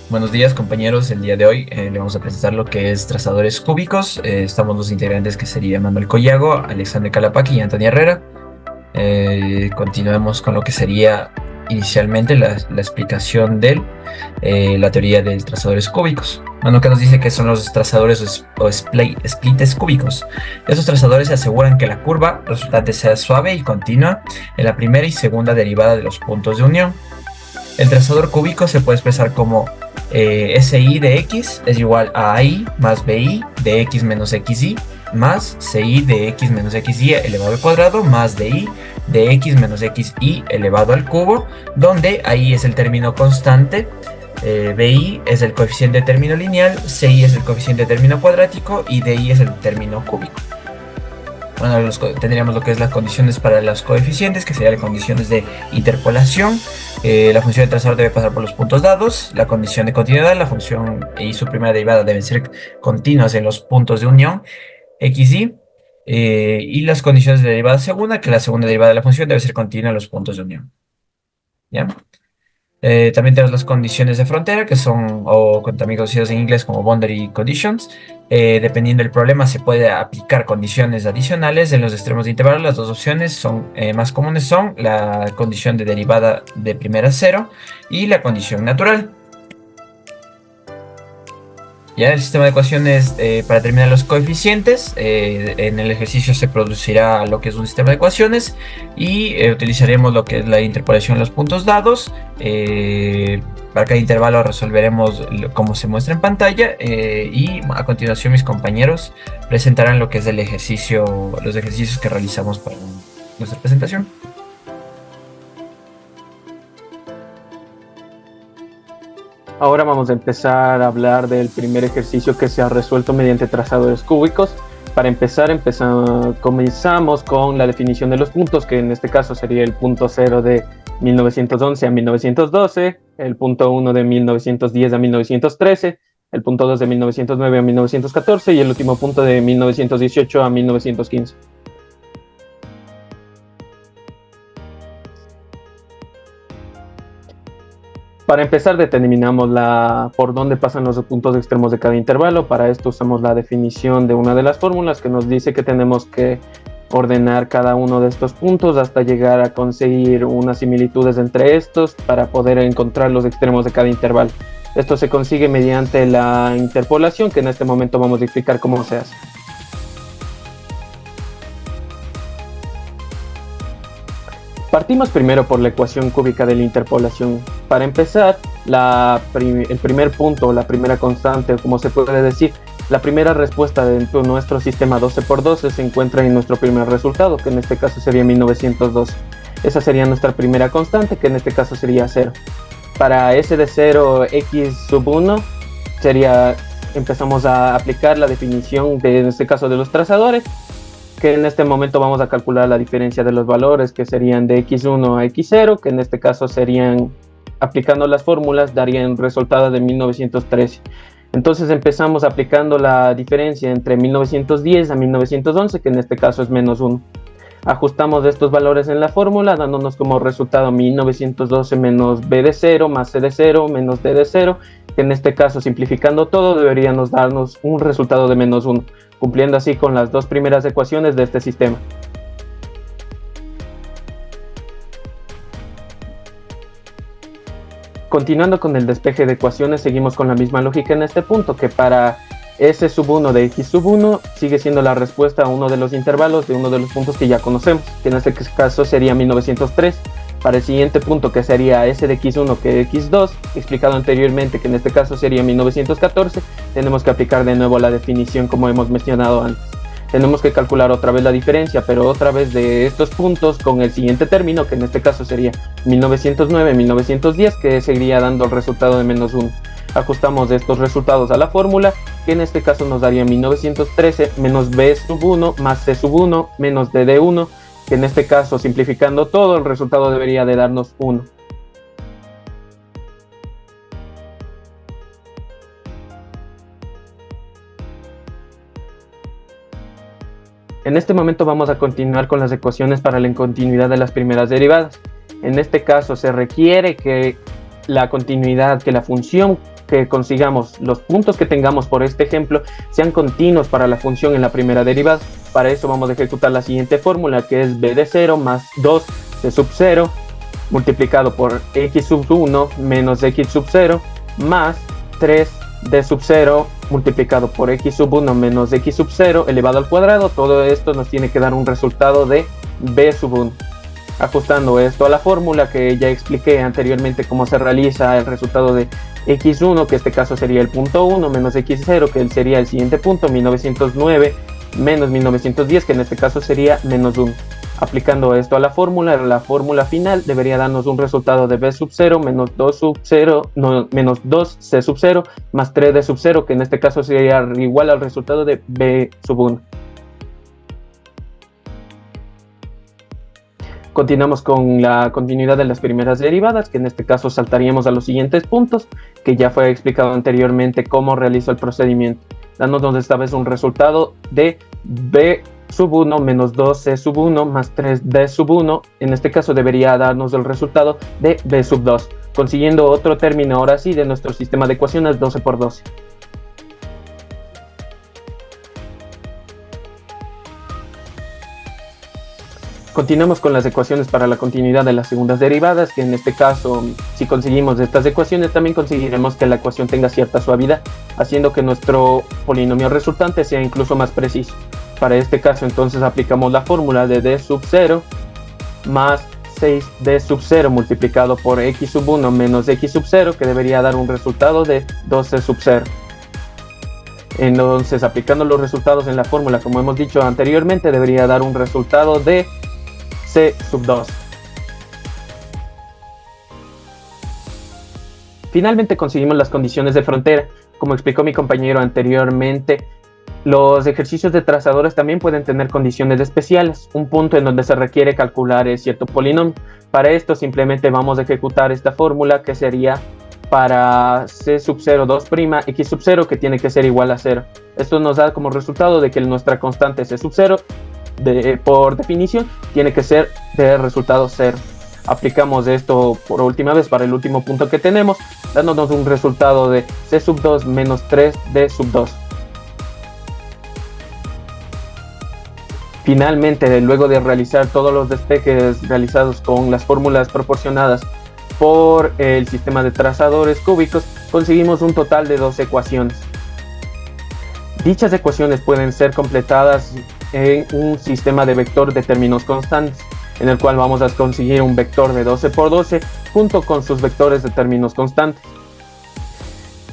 Buenos días compañeros, el día de hoy le vamos a presentar lo que es trazadores cúbicos. Estamos los integrantes que sería Manuel Collago, Alexander Calapaqui y Antonio Herrera. Continuemos con lo que sería inicialmente la explicación de la teoría de trazadores cúbicos. Manu, que nos dice que son los trazadores splites cúbicos. Estos trazadores se aseguran que la curva resultante sea suave y continua en la primera y segunda derivada de los puntos de unión. El trazador cúbico se puede expresar como SI de X es igual a AI más BI de X menos XY más CI de X menos XY elevado al cuadrado más DI de X menos XY elevado al cubo, donde AI es el término constante, BI es el coeficiente de término lineal, CI es el coeficiente de término cuadrático y DI es el término cúbico. Bueno, tendríamos lo que es las condiciones para los coeficientes, que serían las condiciones de interpolación. La función de trazador debe pasar por los puntos dados. La condición de continuidad, la función y su primera derivada deben ser continuas en los puntos de unión, x, y. Y las condiciones de derivada segunda, que la segunda derivada de la función debe ser continua en los puntos de unión. ¿Ya? También tenemos las condiciones de frontera, que son, o también conocidas en inglés como boundary conditions. Dependiendo del problema, se puede aplicar condiciones adicionales en los extremos de intervalo. Las dos opciones más comunes son la condición de derivada de primera cero y la condición natural. Ya el sistema de ecuaciones, para terminar los coeficientes, en el ejercicio se producirá lo que es un sistema de ecuaciones y utilizaremos lo que es la interpolación de los puntos dados. Para cada intervalo resolveremos como se muestra en pantalla, y a continuación mis compañeros presentarán lo que es el ejercicio, los ejercicios que realizamos para nuestra presentación. Ahora vamos a empezar a hablar del primer ejercicio que se ha resuelto mediante trazadores cúbicos. Para empezar, comenzamos con la definición de los puntos, que en este caso sería el punto 0 de 1911 a 1912, el punto 1 de 1910 a 1913, el punto 2 de 1909 a 1914 y el último punto de 1918 a 1915. Para empezar, determinamos por dónde pasan los puntos extremos de cada intervalo. Para esto usamos la definición de una de las fórmulas que nos dice que tenemos que ordenar cada uno de estos puntos hasta llegar a conseguir unas similitudes entre estos para poder encontrar los extremos de cada intervalo. Esto se consigue mediante la interpolación, que en este momento vamos a explicar cómo se hace. Partimos primero por la ecuación cúbica de la interpolación. Para empezar, el primer punto, la primera constante, como se puede decir, la primera respuesta de nuestro sistema 12 por 12 se encuentra en nuestro primer resultado, que en este caso sería 1912. Esa sería nuestra primera constante, que en este caso sería 0. Para s de 0, x sub 1, empezamos a aplicar la definición en este caso de los trazadores, que en este momento vamos a calcular la diferencia de los valores, que serían de x1 a x0, que en este caso serían, aplicando las fórmulas, darían resultado de 1913. Entonces empezamos aplicando la diferencia entre 1910 a 1911, que en este caso es menos 1. Ajustamos estos valores en la fórmula, dándonos como resultado 1912 menos b de 0 más c de 0 menos d de 0, que en este caso, simplificando todo, deberíamos darnos un resultado de menos 1, cumpliendo así con las dos primeras ecuaciones de este sistema. Continuando con el despeje de ecuaciones, seguimos con la misma lógica en este punto, que para s sub 1 de x sub 1 sigue siendo la respuesta a uno de los intervalos de uno de los puntos que ya conocemos, que en este caso sería 1903. Para el siguiente punto, que sería s de x1 que x2, explicado anteriormente, que en este caso sería 1914, tenemos que aplicar de nuevo la definición como hemos mencionado antes. Tenemos que calcular otra vez la diferencia, pero otra vez de estos puntos con el siguiente término, que en este caso sería 1909-1910, que seguiría dando el resultado de menos 1. Ajustamos estos resultados a la fórmula, que en este caso nos daría 1913 menos b sub 1 más c sub 1 menos d de 1, que en este caso, simplificando todo, el resultado debería de darnos 1. En este momento vamos a continuar con las ecuaciones para la incontinuidad de las primeras derivadas. En este caso se requiere que la continuidad, que la función que consigamos, los puntos que tengamos por este ejemplo, sean continuos para la función en la primera derivada. Para eso vamos a ejecutar la siguiente fórmula, que es b de 0 más 2c sub 0 multiplicado por x sub 1 menos x sub 0 más 3d sub 0 multiplicado por x sub 1 menos x sub 0 elevado al cuadrado. Todo esto nos tiene que dar un resultado de b sub 1. Ajustando esto a la fórmula que ya expliqué anteriormente cómo se realiza el resultado de x1, que en este caso sería el punto 1, menos x0, que sería el siguiente punto, 1909, menos 1910, que en este caso sería menos 1. Aplicando esto a la fórmula final debería darnos un resultado de b sub 0 menos 2 sub 0, no, menos 2c sub 0 más 3d sub 0, que en este caso sería igual al resultado de b sub 1. Continuamos con la continuidad de las primeras derivadas, que en este caso saltaríamos a los siguientes puntos, que ya fue explicado anteriormente cómo realizó el procedimiento, dándonos esta vez un resultado de b sub 1 menos 2c sub 1 más 3d sub 1, en este caso debería darnos el resultado de b sub 2, consiguiendo otro término ahora sí de nuestro sistema de ecuaciones 12 por 12. Continuamos con las ecuaciones para la continuidad de las segundas derivadas, que en este caso, si conseguimos estas ecuaciones, también conseguiremos que la ecuación tenga cierta suavidad, haciendo que nuestro polinomio resultante sea incluso más preciso. Para este caso, entonces, aplicamos la fórmula de d sub 0 más 6d sub 0 multiplicado por x sub 1 menos x sub 0, que debería dar un resultado de 2c sub 0. Entonces, aplicando los resultados en la fórmula, como hemos dicho anteriormente, debería dar un resultado de c sub 2. Finalmente conseguimos las condiciones de frontera. Como explicó mi compañero anteriormente, los ejercicios de trazadores también pueden tener condiciones especiales, un punto en donde se requiere calcular cierto polinomio. Para esto simplemente vamos a ejecutar esta fórmula, que sería para c sub 0 2' x sub 0, que tiene que ser igual a 0. Esto nos da como resultado de que nuestra constante c sub 0 por definición tiene que ser de resultado 0. Aplicamos esto por última vez para el último punto que tenemos, dándonos un resultado de c sub 2 menos 3d sub 2. Finalmente, luego de realizar todos los despejes realizados con las fórmulas proporcionadas por el sistema de trazadores cúbicos, conseguimos un total de 2 ecuaciones. Dichas ecuaciones pueden ser completadas en un sistema de vector de términos constantes, en el cual vamos a conseguir un vector de 12 por 12 junto con sus vectores de términos constantes.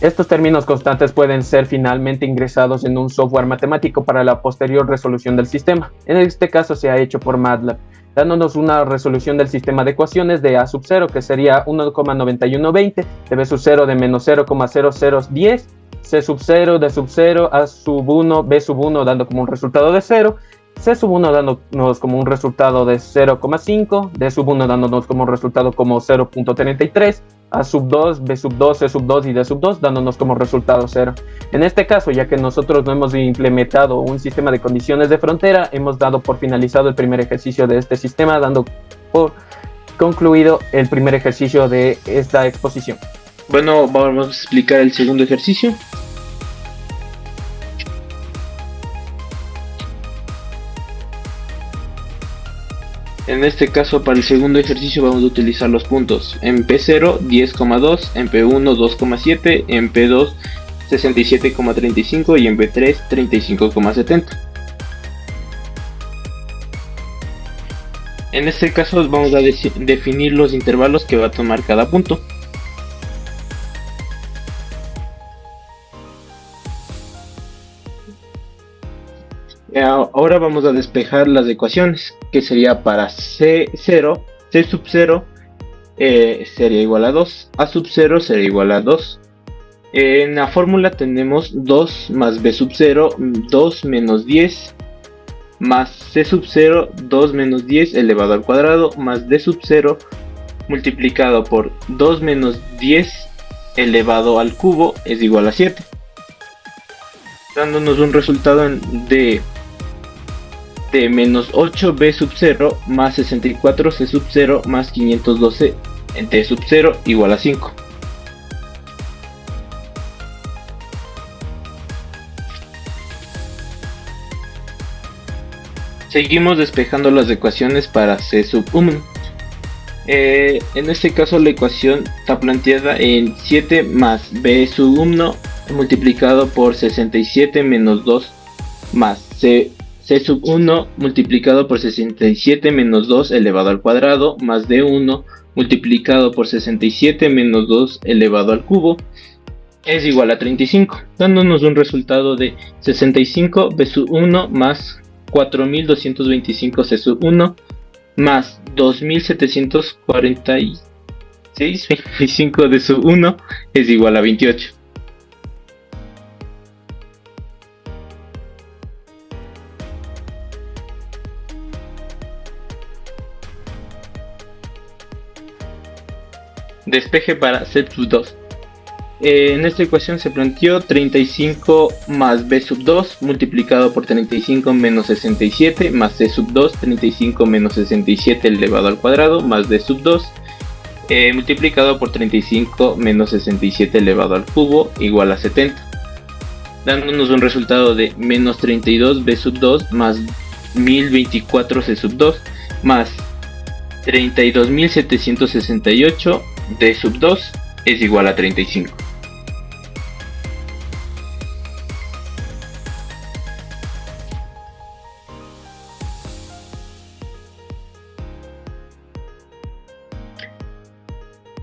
Estos términos constantes pueden ser finalmente ingresados en un software matemático para la posterior resolución del sistema. En este caso se ha hecho por MATLAB, dándonos una resolución del sistema de ecuaciones de A sub 0, que sería 1,9120, de B sub 0 de menos 0,0010, C sub 0, D sub 0, A sub 1, B sub 1 dando como un resultado de 0, C sub 1 dándonos como un resultado de 0,5, D sub 1 dándonos como un resultado como 0,33, A sub 2, B sub 2, C sub 2 y D sub 2 dándonos como resultado 0. En este caso, ya que nosotros no hemos implementado un sistema de condiciones de frontera, hemos dado por finalizado el primer ejercicio de este sistema, dando por concluido el primer ejercicio de esta exposición. Bueno, vamos a explicar el segundo ejercicio. En este caso, para el segundo ejercicio vamos a utilizar los puntos en P0 10,2, en P1 2,7, en P2 67,35 y en P3 35,70. En este caso vamos a definir los intervalos que va a tomar cada punto. Ahora vamos a despejar las ecuaciones, que sería para C0, C sub 0 sería igual a 2, A sub 0 sería igual a 2. En la fórmula tenemos 2 más B sub 0, 2 menos 10, más C sub 0, 2 menos 10 elevado al cuadrado, más D sub 0 multiplicado por 2 menos 10 elevado al cubo es igual a 7. Dándonos un resultado de de menos 8b sub 0 más 64c sub 0 más 512 d sub 0 igual a 5. Seguimos despejando las ecuaciones para c sub 1. En este caso la ecuación está planteada en 7 más b sub 1 multiplicado por 67 menos 2 más c sub 1 multiplicado por 67 menos 2 elevado al cuadrado más d1 multiplicado por 67 menos 2 elevado al cubo es igual a 35, dándonos un resultado de 65 b sub 1 más 4225 c sub 1 más 2746 25 d sub 1 es igual a 28. Despeje para c sub 2. En esta ecuación se planteó 35 más b sub 2 multiplicado por 35 menos 67 más c sub 2, 35 menos 67 elevado al cuadrado más d sub 2 multiplicado por 35 menos 67 elevado al cubo igual a 70, dándonos un resultado de menos 32 b sub 2 más 1024 c sub 2 más 32.768 d sub 2 es igual a 35.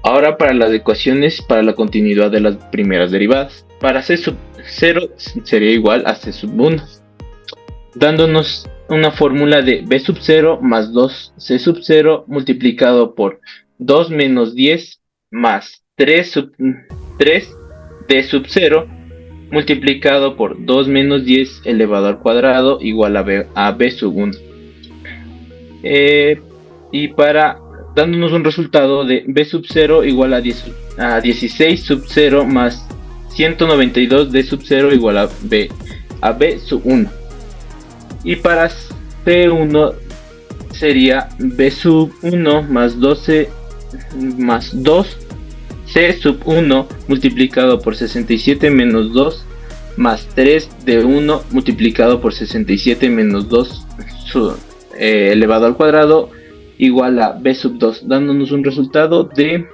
Ahora para las ecuaciones para la continuidad de las primeras derivadas. Para c sub 0 sería igual a c sub 1, dándonos una fórmula de b sub 0 más 2c sub 0 multiplicado por 2 menos 10 más 3 d sub 0 multiplicado por 2 menos 10 elevado al cuadrado igual a b sub 1. Y para dándonos un resultado de b sub 0 igual a 16 sub 0 más 192 d sub 0 igual a b sub 1. Y para c1 sería b sub 1 más 12 más 2 c sub 1 multiplicado por 67 menos 2 más 3 d 1 multiplicado por 67 menos 2 elevado al cuadrado igual a b sub 2, dándonos un resultado de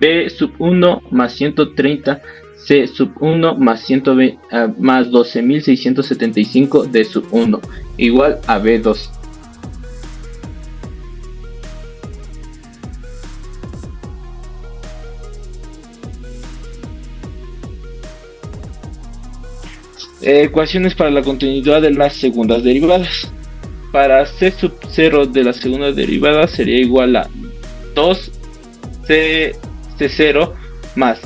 b sub 1 más 130 c sub 1 más 12.675 d sub 1 igual a b2. Ecuaciones para la continuidad de las segundas derivadas. Para c sub 0 de la segunda derivada sería igual a 2c0 más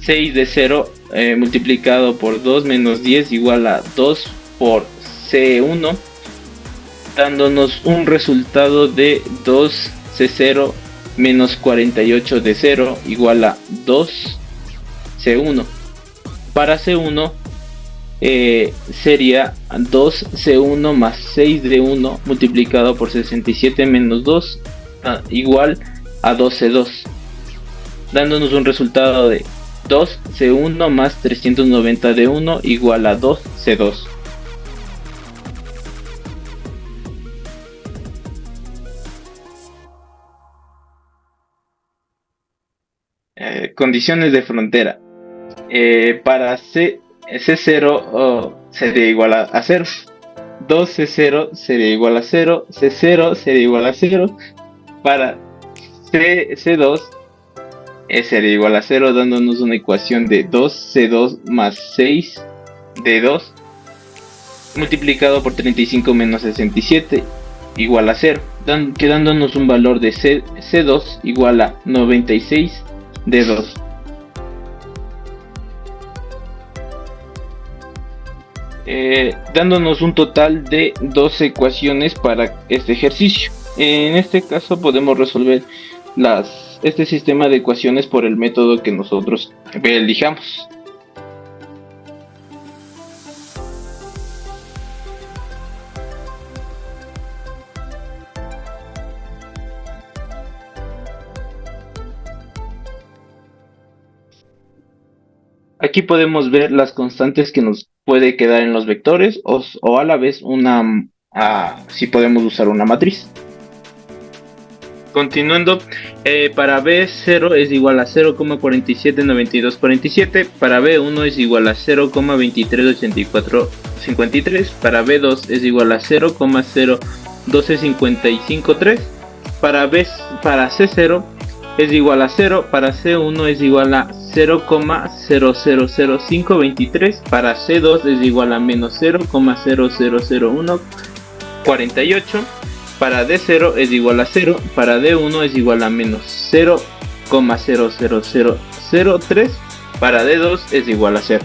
6d0 multiplicado por 2 menos 10 igual a 2 por c1, dándonos un resultado de 2c0 menos 48d0 igual a 2c1. Para c1 sería 2c1 más 6d1 multiplicado por 67 menos 2 igual a 2c2, dándonos un resultado de 2c1 más 390d1 igual a 2c2. Condiciones de frontera. Para C0 sería igual a 0, 2C0 sería igual a 0, C0 sería igual a 0, para C2 sería igual a 0, dándonos una ecuación de 2C2 más 6D2 multiplicado por 35 menos 67 igual a 0, quedándonos un valor de C2 igual a 96D2. Dándonos un total de 12 ecuaciones para este ejercicio. En este caso podemos resolver este sistema de ecuaciones por el método que nosotros elijamos. aquí podemos ver las constantes que nos puede quedar en los vectores o a la vez si podemos usar una matriz. Continuando, para B0 es igual a 0,479247, para B1 es igual a 0,238453, para B2 es igual a 0,012553, para C0 es igual a 0, para C1 es igual a 0,000523, para C2 es igual a menos 0,000148, para D0 es igual a 0, para D1 es igual a menos 0,00003, para D2 es igual a 0.